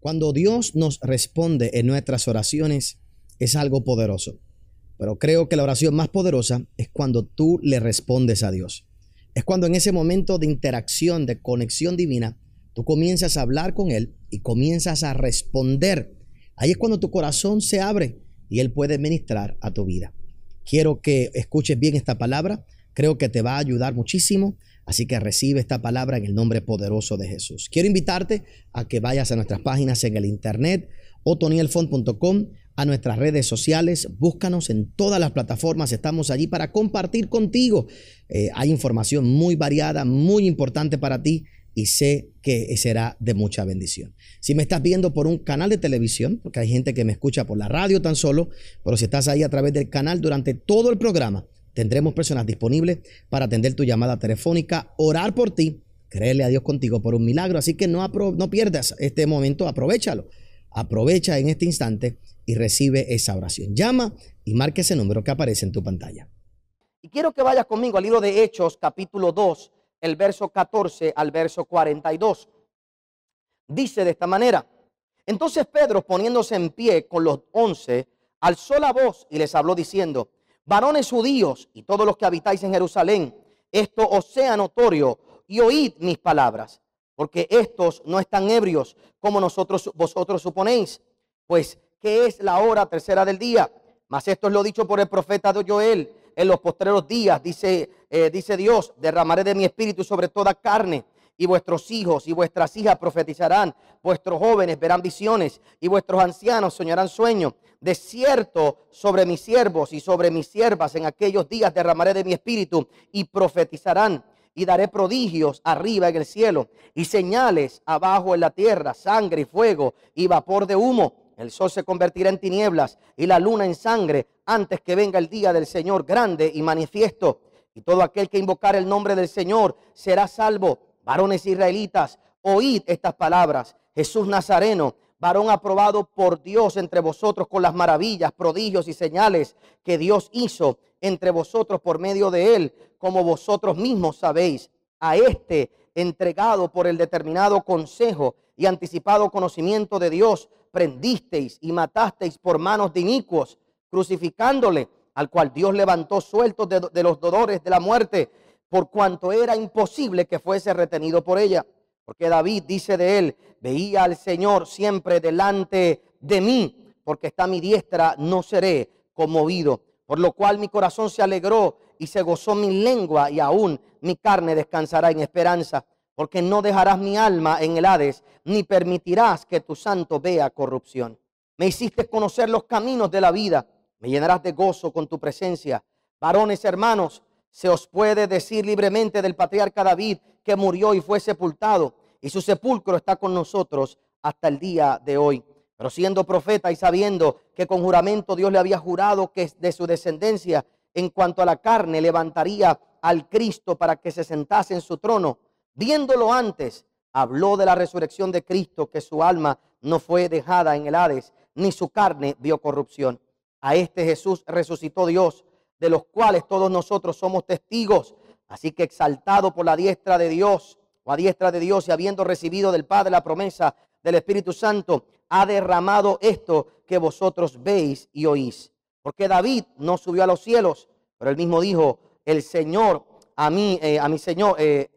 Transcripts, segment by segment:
Cuando Dios nos responde en nuestras oraciones, es algo poderoso. Pero creo que la oración más poderosa es cuando tú le respondes a Dios. Es cuando en ese momento de interacción, de conexión divina, tú comienzas a hablar con Él y comienzas a responder. Ahí es cuando tu corazón se abre y Él puede ministrar a tu vida. Quiero que escuches bien esta palabra. Creo que te va a ayudar muchísimo. Así que recibe esta palabra en el nombre poderoso de Jesús. Quiero invitarte a que vayas a nuestras páginas en el internet, otonielfont.com, a nuestras redes sociales. Búscanos en todas las plataformas. Estamos allí para compartir contigo. Hay información muy variada, muy importante para ti y sé que será de mucha bendición. Si me estás viendo por un canal de televisión, porque hay gente que me escucha por la radio tan solo, pero si estás ahí a través del canal durante todo el programa, tendremos personas disponibles para atender tu llamada telefónica, orar por ti, creerle a Dios contigo por un milagro. Así que no pierdas este momento, aprovéchalo. Aprovecha en este instante y recibe esa oración. Llama y marca ese número que aparece en tu pantalla. Y quiero que vayas conmigo al libro de Hechos, capítulo 2, el verso 14 al verso 42. Dice de esta manera: entonces Pedro, poniéndose en pie con los 11, alzó la voz y les habló diciendo: varones judíos y todos los que habitáis en Jerusalén, esto os sea notorio y oíd mis palabras, porque estos no están ebrios como vosotros suponéis, pues que es la hora tercera del día. Mas esto es lo dicho por el profeta de Joel: en los postreros días, dice Dios, derramaré de mi espíritu sobre toda carne, y vuestros hijos y vuestras hijas profetizarán, vuestros jóvenes verán visiones, y vuestros ancianos soñarán sueños. De cierto, sobre mis siervos y sobre mis siervas en aquellos días derramaré de mi espíritu, y profetizarán, y daré prodigios arriba en el cielo, y señales abajo en la tierra, sangre y fuego y vapor de humo. El sol se convertirá en tinieblas y la luna en sangre antes que venga el día del Señor grande y manifiesto. Y todo aquel que invocar el nombre del Señor será salvo. Varones israelitas, oíd estas palabras. Jesús Nazareno, varón aprobado por Dios entre vosotros con las maravillas, prodigios y señales que Dios hizo entre vosotros por medio de él, como vosotros mismos sabéis. A este entregado por el determinado consejo y anticipado conocimiento de Dios, prendisteis y matasteis por manos de inicuos, crucificándole, al cual Dios levantó sueltos de los dolores de la muerte, por cuanto era imposible que fuese retenido por ella. Porque David dice de él: veía al Señor siempre delante de mí, porque está a mi diestra, no seré conmovido. Por lo cual mi corazón se alegró y se gozó mi lengua, y aún mi carne descansará en esperanza. Porque no dejarás mi alma en el Hades, ni permitirás que tu santo vea corrupción. Me hiciste conocer los caminos de la vida, me llenarás de gozo con tu presencia. Varones hermanos, se os puede decir libremente del patriarca David, que murió y fue sepultado, y su sepulcro está con nosotros hasta el día de hoy. Pero siendo profeta y sabiendo que con juramento Dios le había jurado que de su descendencia, en cuanto a la carne, levantaría al Cristo para que se sentase en su trono, viéndolo antes, habló de la resurrección de Cristo, que su alma no fue dejada en el Hades, ni su carne vio corrupción. A este Jesús resucitó Dios, de los cuales todos nosotros somos testigos. Así que exaltado por la diestra de Dios, o a diestra de Dios, y habiendo recibido del Padre la promesa del Espíritu Santo, ha derramado esto que vosotros veis y oís. Porque David no subió a los cielos, pero él mismo dijo: el Señor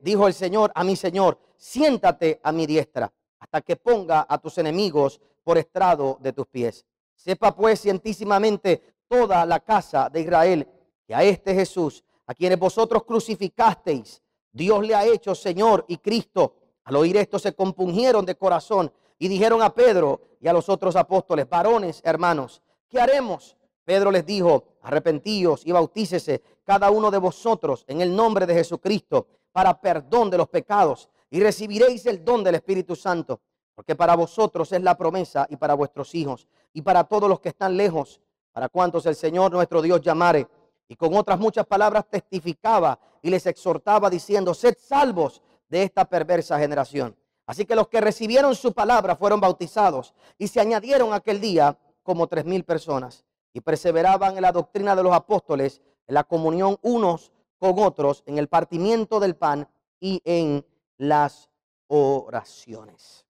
dijo el Señor a mi Señor: siéntate a mi diestra, hasta que ponga a tus enemigos por estrado de tus pies. Sepa pues cientísimamente toda la casa de Israel, que a este Jesús, a quienes vosotros crucificasteis, Dios le ha hecho Señor y Cristo. Al oír esto se compungieron de corazón y dijeron a Pedro y a los otros apóstoles: varones hermanos, ¿qué haremos? Pedro les dijo: arrepentíos y bautícese cada uno de vosotros en el nombre de Jesucristo para perdón de los pecados, y recibiréis el don del Espíritu Santo. Porque para vosotros es la promesa, y para vuestros hijos, y para todos los que están lejos, para cuantos el Señor nuestro Dios llamare. Y con otras muchas palabras testificaba y les exhortaba diciendo: sed salvos de esta perversa generación. Así que los que recibieron su palabra fueron bautizados, y se añadieron aquel día como 3,000 personas, y perseveraban en la doctrina de los apóstoles, en la comunión unos con otros, en el partimiento del pan y en las oraciones.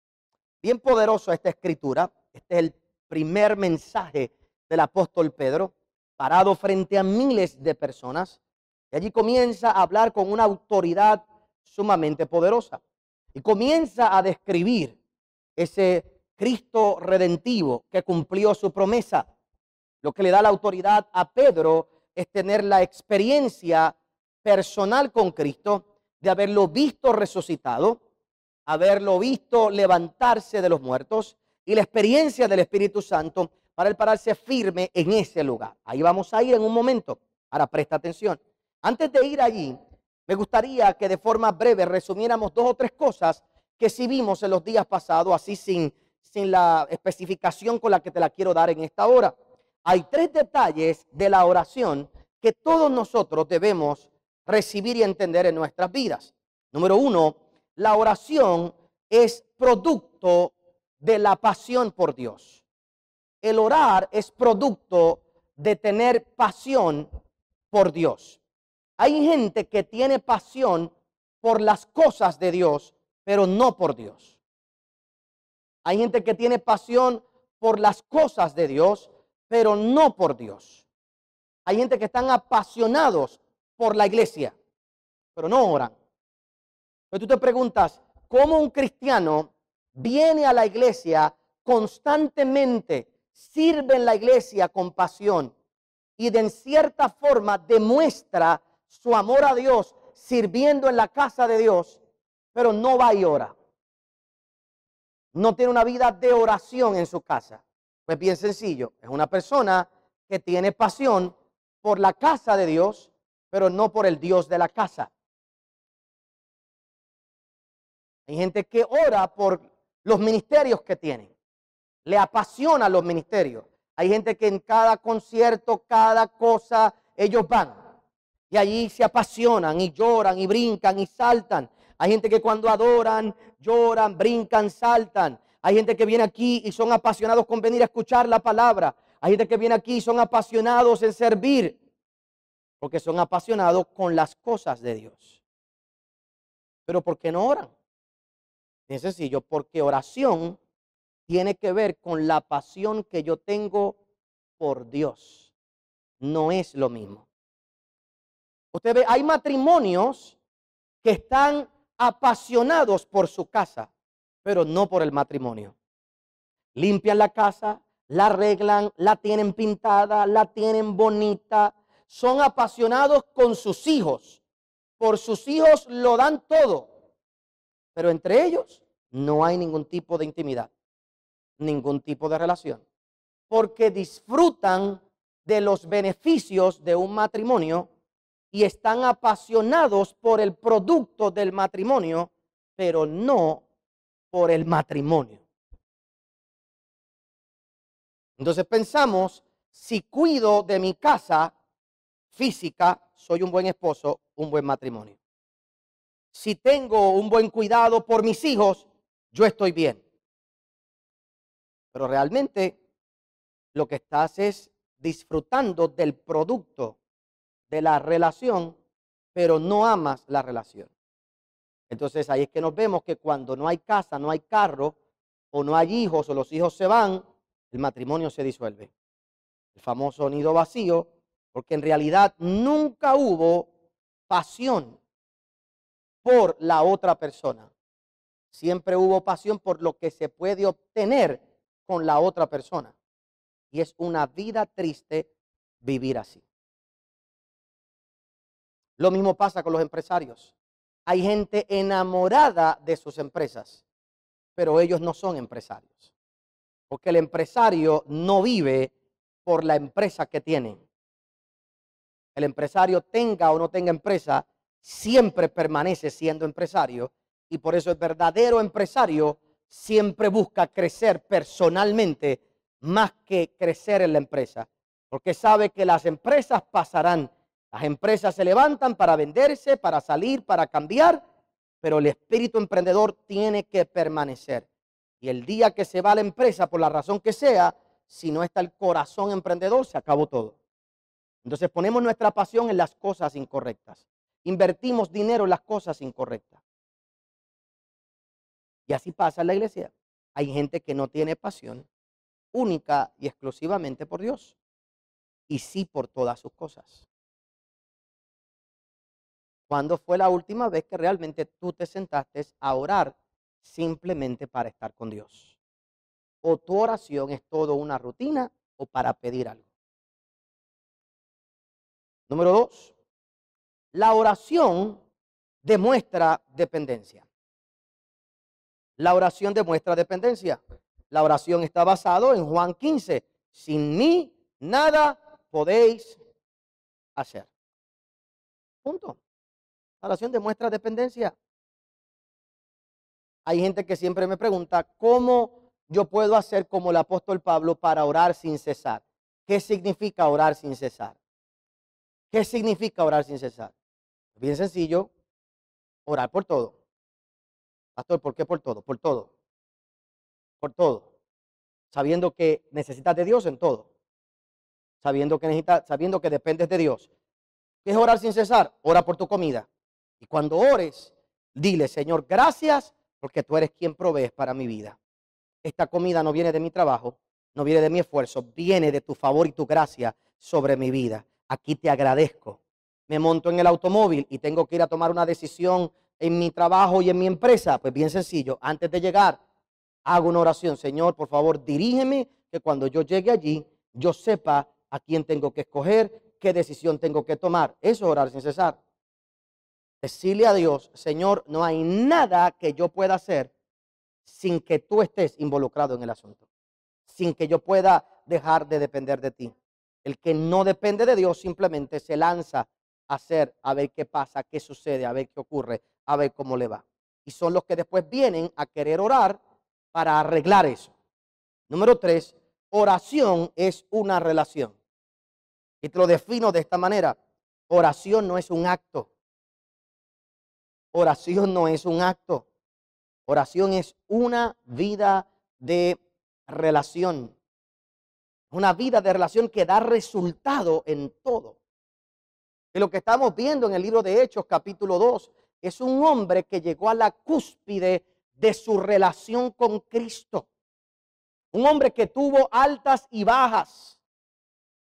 Bien poderoso esta escritura. Este es el primer mensaje del apóstol Pedro, parado frente a miles de personas. Y allí comienza a hablar con una autoridad sumamente poderosa. Y comienza a describir ese Cristo redentivo que cumplió su promesa. Lo que le da la autoridad a Pedro es tener la experiencia personal con Cristo, de haberlo visto resucitado, haberlo visto levantarse de los muertos y la experiencia del Espíritu Santo para él pararse firme en ese lugar. Ahí vamos a ir en un momento. Ahora presta atención. Antes de ir allí, me gustaría que de forma breve resumiéramos 2 o 3 cosas que sí vimos en los días pasados, así sin la especificación con la que te la quiero dar en esta hora. Hay 3 detalles de la oración que todos nosotros debemos recibir y entender en nuestras vidas. Número 1, la oración es producto de la pasión por Dios. El orar es producto de tener pasión por Dios. Hay gente que tiene pasión por las cosas de Dios, pero no por Dios. Hay gente que tiene pasión por las cosas de Dios, pero no por Dios. Hay gente que están apasionados por la iglesia, pero no oran. Pero tú te preguntas, ¿cómo un cristiano viene a la iglesia constantemente, sirve en la iglesia con pasión y de en cierta forma demuestra su amor a Dios sirviendo en la casa de Dios, pero no va y ora? No tiene una vida de oración en su casa. Pues bien sencillo, es una persona que tiene pasión por la casa de Dios, pero no por el Dios de la casa. Hay gente que ora por los ministerios que tienen. Le apasiona los ministerios. Hay gente que en cada concierto, cada cosa, ellos van. Y allí se apasionan y lloran y brincan y saltan. Hay gente que cuando adoran, lloran, brincan, saltan. Hay gente que viene aquí y son apasionados con venir a escuchar la palabra. Hay gente que viene aquí y son apasionados en servir, porque son apasionados con las cosas de Dios. Pero ¿por qué no oran? Bien sencillo, porque oración tiene que ver con la pasión que yo tengo por Dios. No es lo mismo. Usted ve, hay matrimonios que están apasionados por su casa, pero no por el matrimonio. Limpian la casa, la arreglan, la tienen pintada, la tienen bonita. Son apasionados con sus hijos. Por sus hijos lo dan todo. Pero entre ellos no hay ningún tipo de intimidad, ningún tipo de relación. Porque disfrutan de los beneficios de un matrimonio y están apasionados por el producto del matrimonio, pero no por el matrimonio. Entonces pensamos, si cuido de mi casa física, soy un buen esposo, un buen matrimonio. Si tengo un buen cuidado por mis hijos, yo estoy bien. Pero realmente lo que estás es disfrutando del producto de la relación, pero no amas la relación. Entonces ahí es que nos vemos que cuando no hay casa, no hay carro, o no hay hijos, o los hijos se van, el matrimonio se disuelve. El famoso nido vacío, porque en realidad nunca hubo pasión por la otra persona. Siempre hubo pasión por lo que se puede obtener con la otra persona. Y es una vida triste vivir así. Lo mismo pasa con los empresarios. Hay gente enamorada de sus empresas, pero ellos no son empresarios. Porque el empresario no vive por la empresa que tienen. El empresario, tenga o no tenga empresa, siempre permanece siendo empresario, y por eso el verdadero empresario siempre busca crecer personalmente más que crecer en la empresa, porque sabe que las empresas pasarán, las empresas se levantan para venderse, para salir, para cambiar, pero el espíritu emprendedor tiene que permanecer. Y el día que se va la empresa, por la razón que sea, si no está el corazón emprendedor, se acabó todo. Entonces ponemos nuestra pasión en las cosas incorrectas. Invertimos dinero en las cosas incorrectas. Y así pasa en la iglesia. Hay gente que no tiene pasión única y exclusivamente por Dios, y sí por todas sus cosas. ¿Cuándo fue la última vez que realmente tú te sentaste a orar simplemente para estar con Dios? ¿O tu oración es todo una rutina o para pedir algo? Número 2, la oración demuestra dependencia. La oración demuestra dependencia. La oración está basada en Juan 15. Sin mí nada podéis hacer. Punto. La oración demuestra dependencia. Hay gente que siempre me pregunta, ¿cómo yo puedo hacer como el apóstol Pablo para orar sin cesar? ¿Qué significa orar sin cesar? ¿Qué significa orar sin cesar? Bien sencillo, orar por todo. Pastor, ¿por qué por todo? Por todo. Por todo. Sabiendo que necesitas de Dios en todo. Sabiendo que dependes de Dios. ¿Qué es orar sin cesar? Ora por tu comida. Y cuando ores, dile, Señor, gracias porque tú eres quien provees para mi vida. Esta comida no viene de mi trabajo, no viene de mi esfuerzo, viene de tu favor y tu gracia sobre mi vida. Aquí te agradezco. Me monto en el automóvil y tengo que ir a tomar una decisión en mi trabajo y en mi empresa. Pues bien sencillo, antes de llegar, hago una oración. Señor, por favor, dirígeme que cuando yo llegue allí, yo sepa a quién tengo que escoger, qué decisión tengo que tomar. Eso es orar sin cesar. Decirle a Dios, Señor, no hay nada que yo pueda hacer sin que tú estés involucrado en el asunto, sin que yo pueda dejar de depender de ti. El que no depende de Dios simplemente se lanza a hacer, a ver qué pasa, qué sucede, a ver qué ocurre, a ver cómo le va. Y son los que después vienen a querer orar para arreglar eso. Número 3, oración es una relación. Y te lo defino de esta manera. Oración no es un acto. Oración no es un acto. Oración es una vida de relación. Una vida de relación que da resultado en todo. Y lo que estamos viendo en el libro de Hechos, capítulo 2, es un hombre que llegó a la cúspide de su relación con Cristo. Un hombre que tuvo altas y bajas.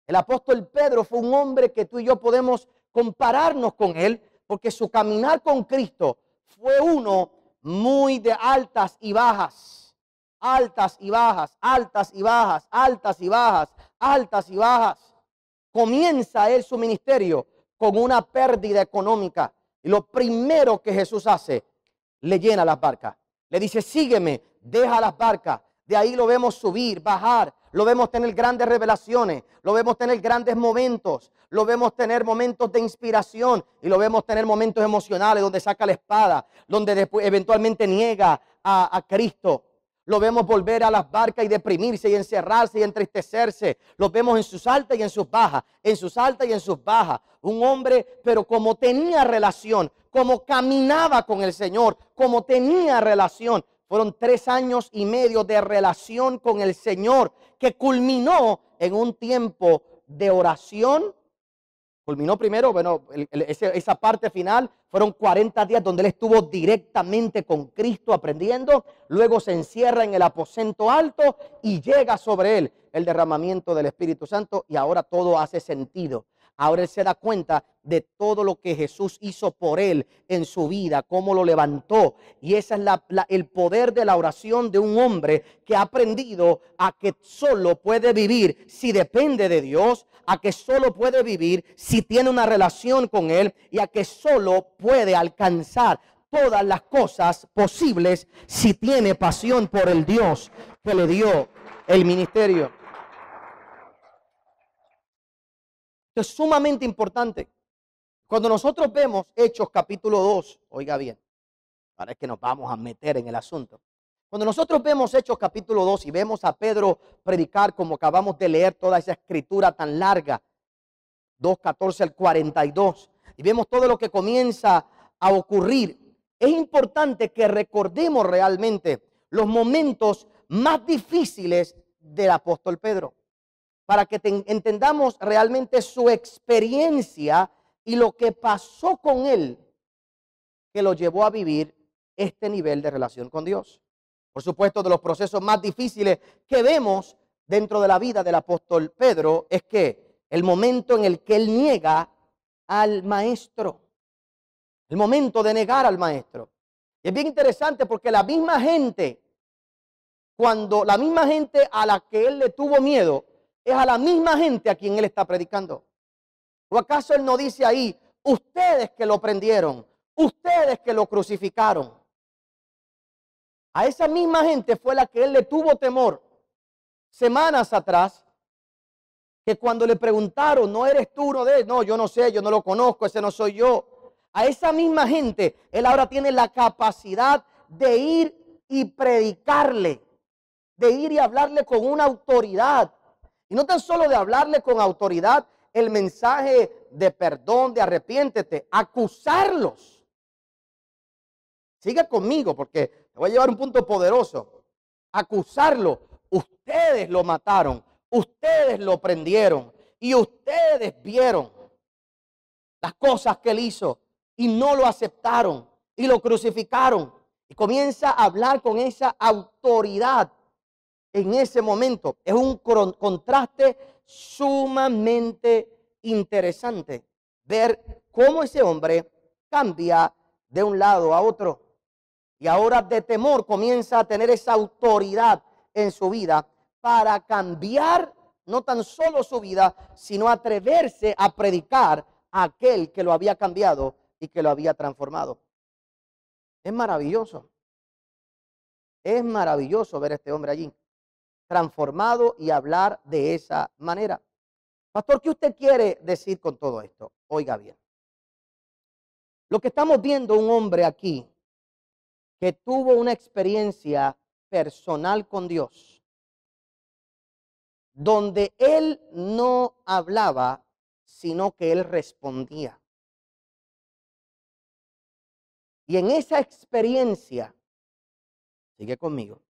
El apóstol Pedro fue un hombre que tú y yo podemos compararnos con él, porque su caminar con Cristo fue uno muy de altas y bajas, altas y bajas, altas y bajas, altas y bajas, altas y bajas. Comienza él su ministerio con una pérdida económica. Y lo primero que Jesús hace, le llena las barcas. Le dice, sígueme, deja las barcas. De ahí lo vemos subir, bajar, lo vemos tener grandes revelaciones, lo vemos tener grandes momentos, lo vemos tener momentos de inspiración y lo vemos tener momentos emocionales donde saca la espada, donde después eventualmente niega a Cristo. Lo vemos volver a las barcas y deprimirse y encerrarse y entristecerse. Lo vemos en sus altas y en sus bajas, en sus altas y en sus bajas. Un hombre, pero como tenía relación, como caminaba con el Señor, como tenía relación. Fueron 3 años y medio de relación con el Señor que culminó en un tiempo de oración. Culminó primero, bueno, esa parte final fueron 40 días donde él estuvo directamente con Cristo aprendiendo. Luego se encierra en el aposento alto y llega sobre él el derramamiento del Espíritu Santo y ahora todo hace sentido. Ahora él se da cuenta de todo lo que Jesús hizo por él en su vida, cómo lo levantó. Y ese es el poder de la oración de un hombre que ha aprendido a que solo puede vivir si depende de Dios, a que solo puede vivir si tiene una relación con Él y a que solo puede alcanzar todas las cosas posibles si tiene pasión por el Dios que le dio el ministerio. Esto es sumamente importante. Cuando nosotros vemos Hechos capítulo 2, oiga bien, ahora es que nos vamos a meter en el asunto. Cuando nosotros vemos Hechos capítulo 2 y vemos a Pedro predicar como acabamos de leer toda esa escritura tan larga, 2:14 al 42, y vemos todo lo que comienza a ocurrir, es importante que recordemos realmente los momentos más difíciles del apóstol Pedro, para que entendamos realmente su experiencia y lo que pasó con él que lo llevó a vivir este nivel de relación con Dios. Por supuesto, de los procesos más difíciles que vemos dentro de la vida del apóstol Pedro es que el momento en el que él niega al maestro, el momento de negar al maestro. Y es bien interesante porque la misma gente, cuando la misma gente a la que él le tuvo miedo, es a la misma gente a quien él está predicando. ¿O acaso él no dice ahí, ustedes que lo prendieron, ustedes que lo crucificaron? A esa misma gente fue la que él le tuvo temor semanas atrás, que cuando le preguntaron, ¿no eres tú uno de ellos? No, yo no sé, yo no lo conozco, ese no soy yo. A esa misma gente, él ahora tiene la capacidad de ir y predicarle, de ir y hablarle con una autoridad. Y no tan solo de hablarle con autoridad el mensaje de perdón, de arrepiéntete, acusarlos. Siga conmigo porque te voy a llevar un punto poderoso. Acusarlo. Ustedes lo mataron, ustedes lo prendieron y ustedes vieron las cosas que él hizo y no lo aceptaron y lo crucificaron. Y comienza a hablar con esa autoridad en ese momento. Es un contraste sumamente interesante ver cómo ese hombre cambia de un lado a otro. Y ahora de temor comienza a tener esa autoridad en su vida para cambiar no tan solo su vida, sino atreverse a predicar a aquel que lo había cambiado y que lo había transformado. Es maravilloso. Es maravilloso ver a este hombre allí, transformado y hablar de esa manera. Pastor, ¿qué usted quiere decir con todo esto? Oiga bien. Lo que estamos viendo un hombre aquí que tuvo una experiencia personal con Dios, donde él no hablaba, sino que él respondía. Y en esa experiencia, sigue conmigo,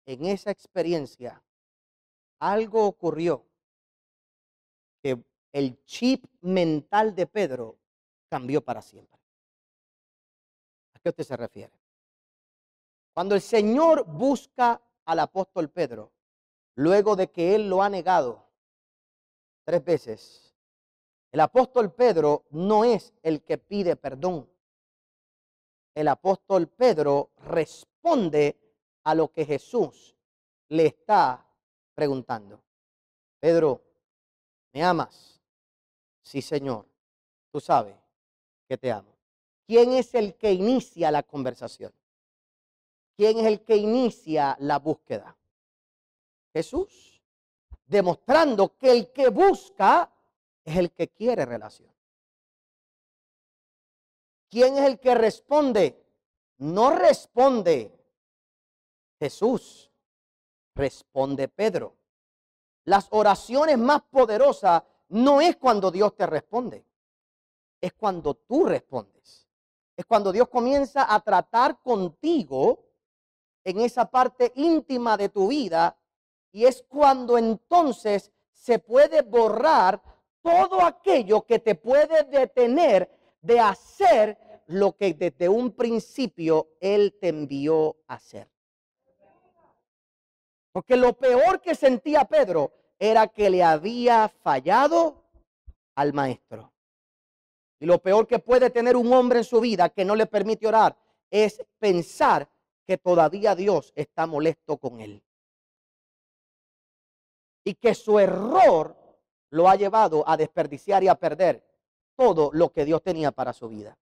en esa experiencia, algo ocurrió que el chip mental de Pedro cambió para siempre. ¿A qué usted se refiere? Cuando el Señor busca al apóstol Pedro, luego de que él lo ha negado 3 veces, el apóstol Pedro no es el que pide perdón. El apóstol Pedro responde a lo que Jesús le está preguntando. Pedro, ¿me amas? Sí, Señor. Tú sabes que te amo. ¿Quién es el que inicia la conversación? ¿Quién es el que inicia la búsqueda? Jesús. Demostrando que el que busca es el que quiere relación. ¿Quién es el que responde? No responde Jesús, responde Pedro. Las oraciones más poderosas no es cuando Dios te responde, es cuando tú respondes. Es cuando Dios comienza a tratar contigo en esa parte íntima de tu vida, y es cuando entonces se puede borrar todo aquello que te puede detener de hacer lo que desde un principio Él te envió a hacer. Porque lo peor que sentía Pedro era que le había fallado al maestro. Y lo peor que puede tener un hombre en su vida que no le permite orar es pensar que todavía Dios está molesto con él. Y que su error lo ha llevado a desperdiciar y a perder todo lo que Dios tenía para su vida.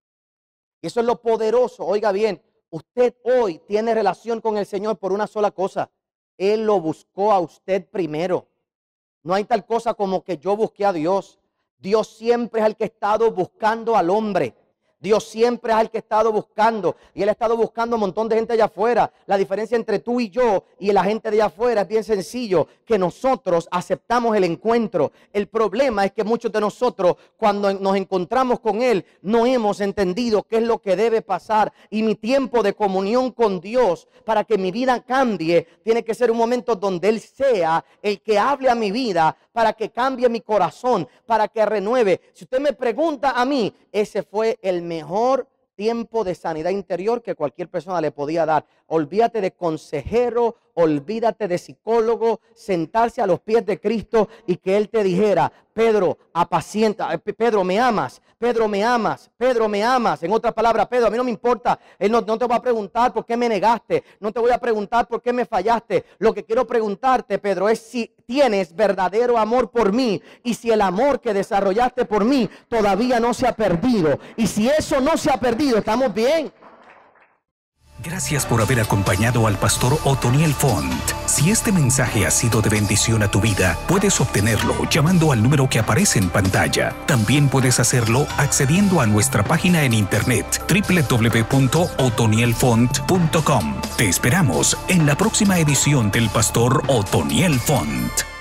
Y eso es lo poderoso. Oiga bien, usted hoy tiene relación con el Señor por una sola cosa. Él lo buscó a usted primero. No hay tal cosa como que yo busqué a Dios. Dios siempre es el que ha estado buscando al hombre. Dios siempre es el que ha estado buscando. Y Él ha estado buscando a un montón de gente allá afuera. La diferencia entre tú y yo y la gente de allá afuera es bien sencillo. Que nosotros aceptamos el encuentro. El problema es que muchos de nosotros, cuando nos encontramos con Él, no hemos entendido qué es lo que debe pasar. Y mi tiempo de comunión con Dios, para que mi vida cambie, tiene que ser un momento donde Él sea el que hable a mi vida, para que cambie mi corazón, para que renueve. Si usted me pregunta a mí, ese fue el mejor tiempo de sanidad interior que cualquier persona le podía dar. Olvídate de consejero, olvídate de psicólogo, sentarse a los pies de Cristo y que Él te dijera: Pedro, apacienta, Pedro, me amas, Pedro, me amas, Pedro, me amas. En otras palabras, Pedro, a mí no me importa, Él no te va a preguntar por qué me negaste, no te voy a preguntar por qué me fallaste. Lo que quiero preguntarte, Pedro, es si tienes verdadero amor por mí y si el amor que desarrollaste por mí todavía no se ha perdido. Y si eso no se ha perdido, estamos bien. Gracias por haber acompañado al pastor Otoniel Font. Si este mensaje ha sido de bendición a tu vida, puedes obtenerlo llamando al número que aparece en pantalla. También puedes hacerlo accediendo a nuestra página en internet www.otonielfont.com. Te esperamos en la próxima edición del pastor Otoniel Font.